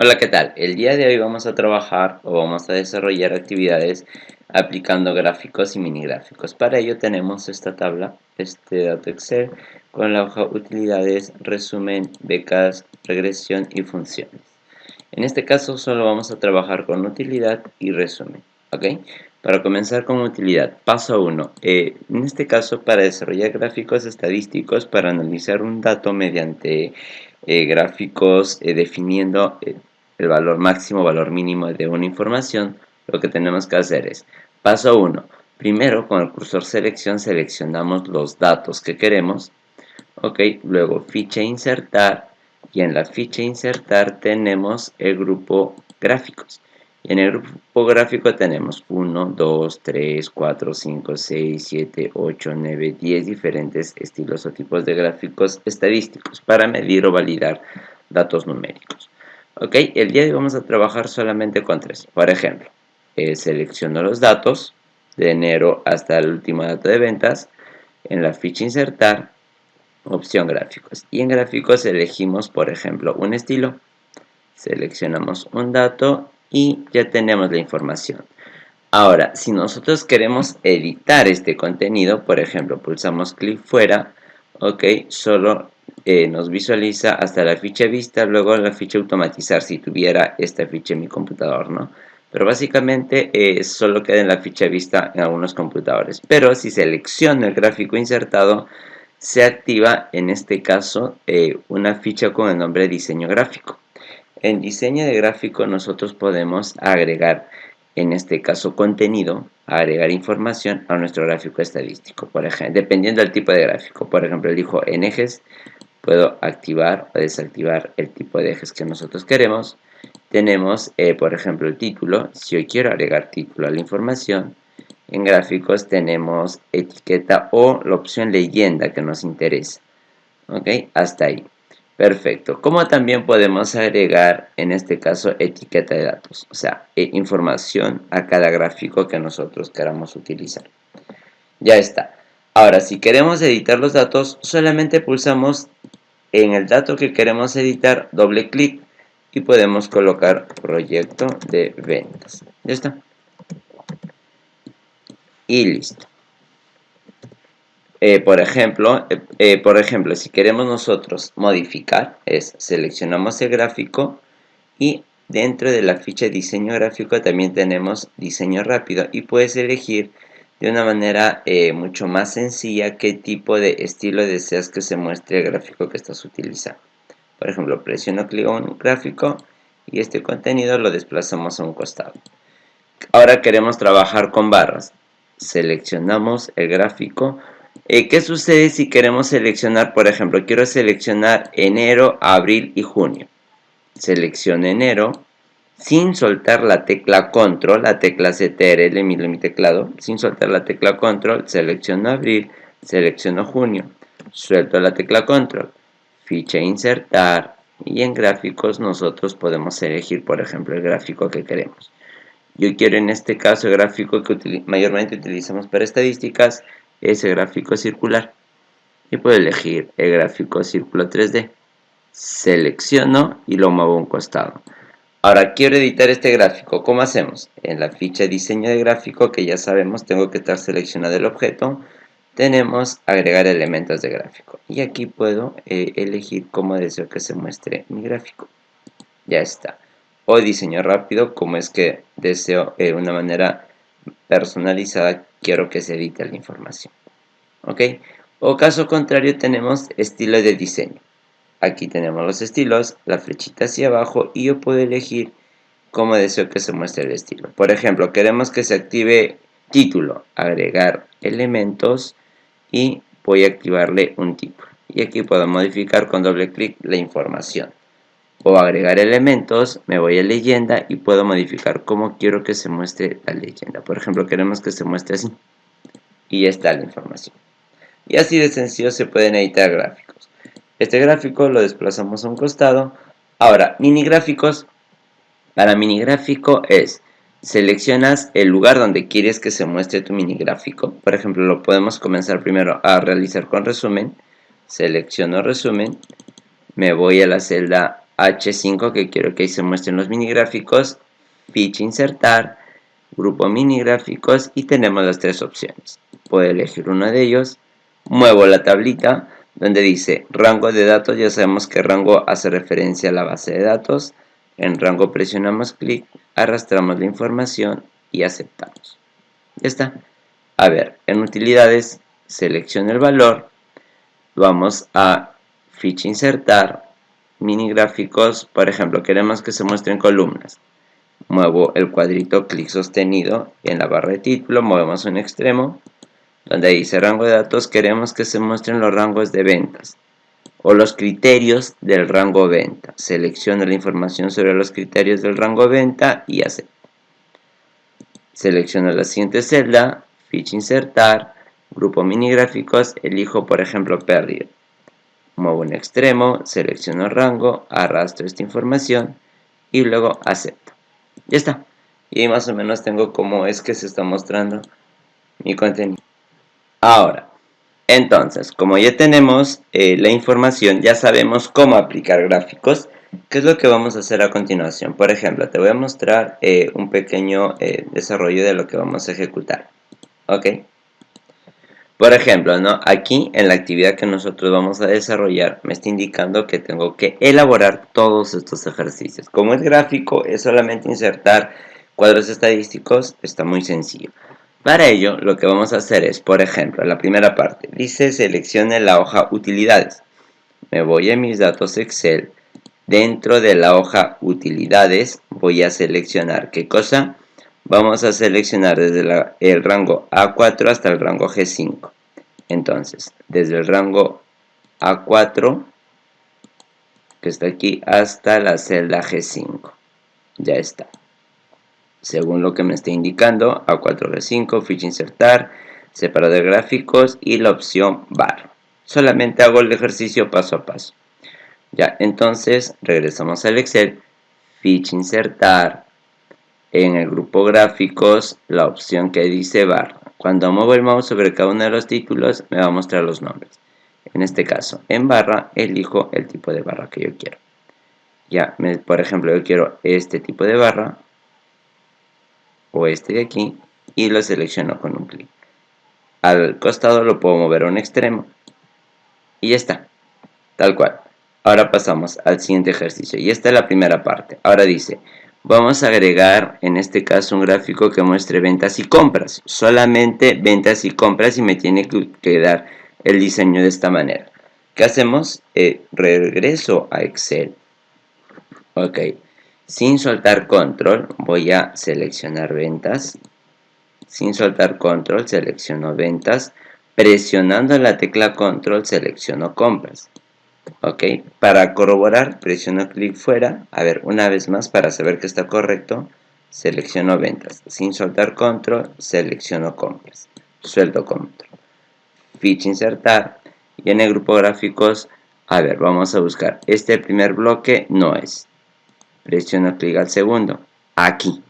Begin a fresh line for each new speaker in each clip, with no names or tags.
Hola, ¿qué tal? El día de hoy vamos a trabajar o vamos a desarrollar actividades aplicando gráficos y mini gráficos. Para ello tenemos esta tabla, este dato Excel con la hoja utilidades, resumen, becas, regresión y funciones. En este caso solo vamos a trabajar con utilidad y resumen, ¿ok? Para comenzar con utilidad, paso 1. En este caso, para desarrollar gráficos estadísticos, para analizar un dato mediante gráficos definiendo el valor máximo, valor mínimo de una información, lo que tenemos que hacer es, paso 1. Primero, con el cursor selección, seleccionamos los datos que queremos, ¿ok? Luego, ficha insertar, y en la ficha insertar tenemos el grupo gráficos. Y en el grupo gráfico tenemos 1, 2, 3, 4, 5, 6, 7, 8, 9, 10 diferentes estilos o tipos de gráficos estadísticos para medir o validar datos numéricos. Ok, el día de hoy vamos a trabajar solamente con tres. Por ejemplo, selecciono los datos de enero hasta el último dato de ventas. En la ficha insertar, opción gráficos. Y en gráficos elegimos, por ejemplo, un estilo. Seleccionamos un dato y ya tenemos la información. Ahora, si nosotros queremos editar este contenido, por ejemplo, pulsamos clic fuera, ok, solo nos visualiza hasta la ficha vista, luego la ficha automatizar si tuviera esta ficha en mi computador, ¿no? Pero básicamente solo queda en la ficha vista en algunos computadores. Pero si selecciono el gráfico insertado, se activa en este caso una ficha con el nombre de diseño gráfico. En diseño de gráfico nosotros podemos agregar, en este caso contenido, agregar información a nuestro gráfico estadístico, por ejemplo, dependiendo del tipo de gráfico. Por ejemplo, elijo en ejes, puedo activar o desactivar el tipo de ejes que nosotros queremos. Tenemos, por ejemplo, el título. Si yo quiero agregar título a la información, en gráficos tenemos etiqueta o la opción leyenda que nos interesa. ¿Ok? Hasta ahí. Perfecto. Como también podemos agregar, en este caso, etiqueta de datos, o sea, información a cada gráfico que nosotros queramos utilizar. Ya está. Ahora, si queremos editar los datos, solamente pulsamos en el dato que queremos editar, doble clic y podemos colocar proyecto de ventas. Ya está. Y listo. Por ejemplo, si queremos nosotros modificar, seleccionamos el gráfico y dentro de la ficha diseño gráfico también tenemos diseño rápido y puedes elegir de una manera mucho más sencilla qué tipo de estilo deseas que se muestre el gráfico que estás utilizando. Por ejemplo, presiono clic en un gráfico y este contenido lo desplazamos a un costado. Ahora queremos trabajar con barras. Seleccionamos el gráfico. ¿Qué sucede si queremos seleccionar, por ejemplo, quiero seleccionar enero, abril y junio? Selecciono enero sin soltar la tecla control, la tecla CTRL en mi teclado, sin soltar la tecla control, selecciono abril, selecciono junio, suelto la tecla control, ficha insertar y en gráficos nosotros podemos elegir, por ejemplo, el gráfico que queremos. Yo quiero en este caso el gráfico que mayormente utilizamos para estadísticas, es el gráfico circular. Y puedo elegir el gráfico círculo 3D. Selecciono y lo muevo a un costado. Ahora quiero editar este gráfico. ¿Cómo hacemos? En la ficha diseño de gráfico, que ya sabemos, tengo que estar seleccionado el objeto. Tenemos agregar elementos de gráfico. Y aquí puedo elegir cómo deseo que se muestre mi gráfico. Ya está. O diseño rápido, como es que deseo una manera personalizada, quiero que se edite la información. ¿Ok? O caso contrario tenemos estilo de diseño. Aquí tenemos los estilos, la flechita hacia abajo y yo puedo elegir cómo deseo que se muestre el estilo. Por ejemplo, queremos que se active título, agregar elementos y voy a activarle un título. Y aquí puedo modificar con doble clic la información. O agregar elementos, me voy a leyenda y puedo modificar cómo quiero que se muestre la leyenda. Por ejemplo, queremos que se muestre así. Y ya está la información. Y así de sencillo se pueden editar gráficos. Este gráfico lo desplazamos a un costado. Ahora, mini gráficos. Para mini gráfico es, seleccionas el lugar donde quieres que se muestre tu mini gráfico. Por ejemplo, lo podemos comenzar primero a realizar con resumen. Selecciono resumen. Me voy a la celda H5 que quiero que ahí se muestren los minigráficos, ficha insertar, grupo minigráficos y tenemos las tres opciones. Puedo elegir uno de ellos, muevo la tablita donde dice rango de datos, ya sabemos que rango hace referencia a la base de datos. En rango presionamos clic, arrastramos la información y aceptamos. Ya está. A ver, en utilidades selecciono el valor, vamos a ficha insertar, minigráficos, por ejemplo, queremos que se muestren columnas. Muevo el cuadrito, clic sostenido en la barra de título, movemos un extremo, donde dice rango de datos, queremos que se muestren los rangos de ventas o los criterios del rango venta. Selecciono la información sobre los criterios del rango venta y acepto. Selecciono la siguiente celda, ficha insertar, grupo minigráficos, elijo por ejemplo pérdida. Muevo un extremo, selecciono rango, arrastro esta información y luego acepto. Ya está. Y ahí más o menos tengo cómo es que se está mostrando mi contenido. Ahora, entonces, como ya tenemos la información, ya sabemos cómo aplicar gráficos. ¿Qué es lo que vamos a hacer a continuación? Por ejemplo, te voy a mostrar un pequeño desarrollo de lo que vamos a ejecutar. ¿Ok? Por ejemplo, ¿no? Aquí en la actividad que nosotros vamos a desarrollar me está indicando que tengo que elaborar todos estos ejercicios. Como es gráfico, es solamente insertar cuadros estadísticos, está muy sencillo. Para ello, lo que vamos a hacer es, por ejemplo, la primera parte, dice seleccione la hoja utilidades. Me voy a mis datos Excel. Dentro de la hoja utilidades voy a seleccionar ¿qué cosa? Vamos a seleccionar desde el rango A4 hasta el rango G5. Entonces, desde el rango A4, que está aquí, hasta la celda G5. Ya está. Según lo que me está indicando, A4, G5, ficha insertar, separar de gráficos y la opción bar. Solamente hago el ejercicio paso a paso. Ya, entonces regresamos al Excel, ficha insertar, en el grupo gráficos, la opción que dice barra. Cuando muevo el mouse sobre cada uno de los títulos, me va a mostrar los nombres. En este caso, en barra, elijo el tipo de barra que yo quiero. Ya, por ejemplo, yo quiero este tipo de barra, o este de aquí, y lo selecciono con un clic. Al costado lo puedo mover a un extremo, y ya está, tal cual. Ahora pasamos al siguiente ejercicio, y esta es la primera parte. Ahora dice, vamos a agregar en este caso un gráfico que muestre ventas y compras. Solamente ventas y compras y me tiene que dar el diseño de esta manera. ¿Qué hacemos? Regreso a Excel. Ok. Sin soltar control voy a seleccionar ventas. Sin soltar control selecciono ventas. Presionando la tecla control selecciono compras. Ok, para corroborar presiono clic fuera, a ver una vez más para saber que está correcto, selecciono ventas, sin soltar control, selecciono compras, suelto control, ficha insertar y en el grupo gráficos, a ver vamos a buscar, este primer bloque no es, presiono clic al segundo, aquí,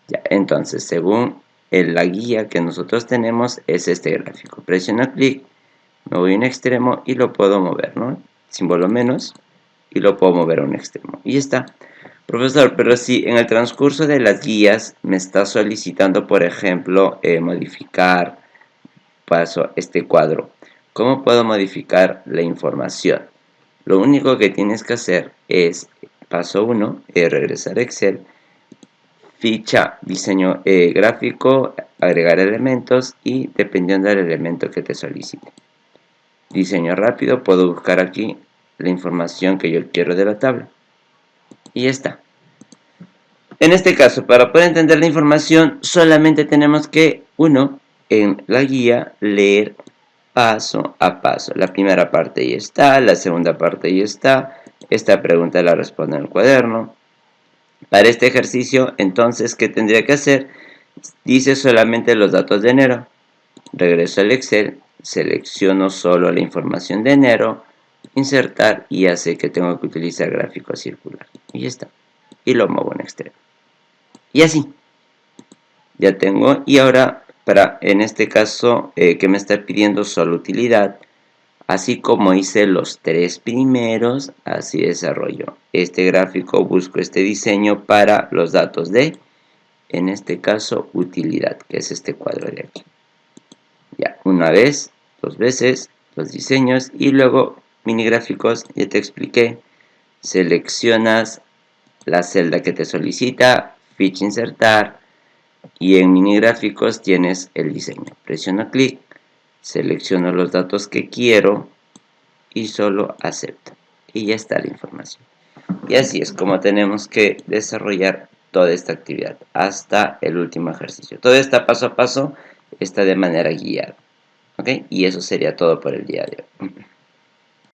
ya, entonces según la guía que nosotros tenemos es este gráfico, presiono clic, me voy a un extremo y lo puedo mover, ¿no? Símbolo menos y lo puedo mover a un extremo y ya está. Profesor, pero si en el transcurso de las guías me está solicitando por ejemplo modificar paso este cuadro, ¿cómo puedo modificar la información? Lo único que tienes que hacer es paso 1, regresar a Excel, ficha, diseño gráfico, agregar elementos y dependiendo del elemento que te solicite. Diseño rápido, puedo buscar aquí la información que yo quiero de la tabla. Y ya está. En este caso, para poder entender la información, solamente tenemos que, uno, en la guía, leer paso a paso. La primera parte ya está, la segunda parte ya está. Esta pregunta la respondo en el cuaderno. Para este ejercicio, entonces, ¿qué tendría que hacer? Dice solamente los datos de enero. Regreso al Excel, selecciono solo la información de enero, insertar y ya sé que tengo que utilizar gráfico circular. Y ya está. Y lo muevo en extremo. Y así. Ya tengo. Y ahora, en este caso, que me está pidiendo solo utilidad, Así como hice los 3 primeros, así desarrollo este gráfico, busco este diseño para los datos de, en este caso, utilidad, que es este cuadro de aquí. Ya, una vez, dos veces, los diseños y luego mini gráficos, ya te expliqué, seleccionas la celda que te solicita, ficha insertar y en mini gráficos tienes el diseño. Presiono clic, selecciono los datos que quiero y solo acepto y ya está la información. Y así es como tenemos que desarrollar toda esta actividad hasta el último ejercicio. Todo está paso a paso, está de manera guiada. ¿Ok? Y eso sería todo por el día de hoy.